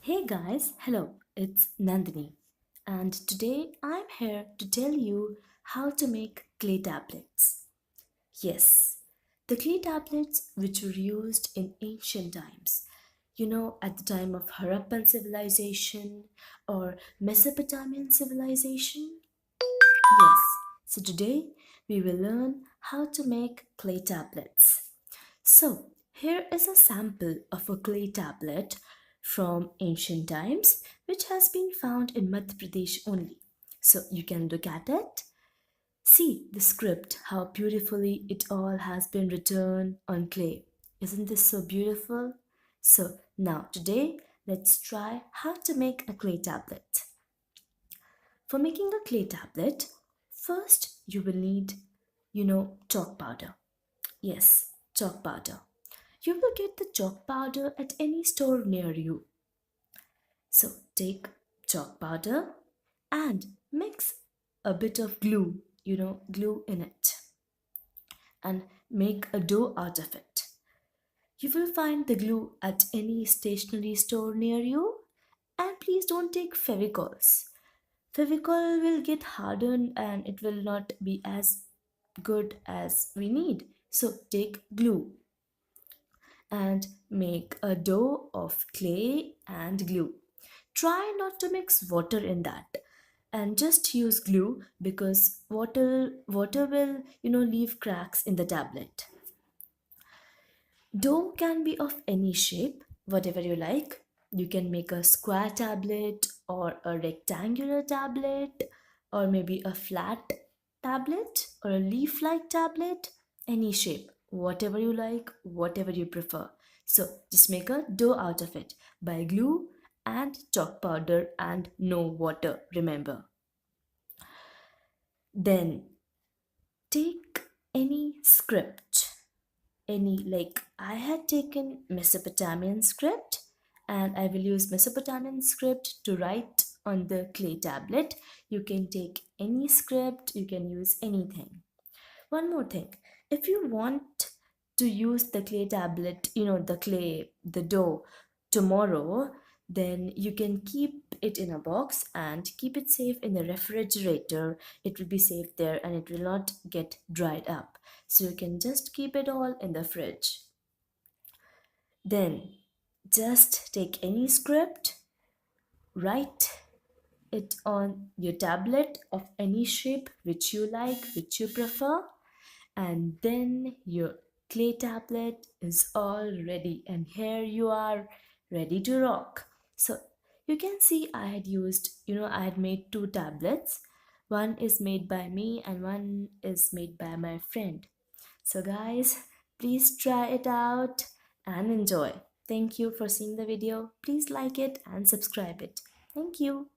Hey guys, hello, it's Nandini, and today I'm here to tell you how to make clay tablets. Yes, the clay tablets which were used in ancient times, at the time of Harappan civilization or Mesopotamian civilization. Yes, so today we will learn how to make clay tablets. So, here is a sample of a clay tablet from ancient times which has been found in Madhya Pradesh only. So, you can look at it. See the script, how beautifully it all has been written on clay. Isn't this so beautiful? So, now today, let's try how to make a clay tablet. For making a clay tablet, first you will need, chalk powder. Yes, chalk powder. You will get the chalk powder at any store near you. So take chalk powder and mix a bit of glue, glue in it, and make a dough out of it. You will find the glue at any stationery store near you, and please don't take fevicols. Fevicol will get hardened and it will not be as good as we need. So take glue and make a dough of clay and glue. Try not to mix water in that and just use glue because water will leave cracks in the tablet. Dough can be of any shape, whatever you like. You can make a square tablet or a rectangular tablet or maybe a flat tablet or a leaf like tablet, any shape, whatever you like, whatever you prefer. So just make a dough out of it by glue and chalk powder and no water, remember. Then take any script, any, like I had taken Mesopotamian script and I will use Mesopotamian script to write on the clay tablet. You can take any script, you can use anything. One more thing, if you want to use the clay tablet, the dough tomorrow, then you can keep it in a box and keep it safe in the refrigerator. It will be safe there and it will not get dried up. So you can just keep it all in the fridge. Then just take any script, write it on your tablet of any shape which you like, which you prefer, and then your clay tablet is all ready, and here you are ready to rock. So you can see I had used, I had made two tablets. One is made by me and one is made by my friend. So guys, please try it out and enjoy. Thank you for seeing the video. Please like it and subscribe it. Thank you.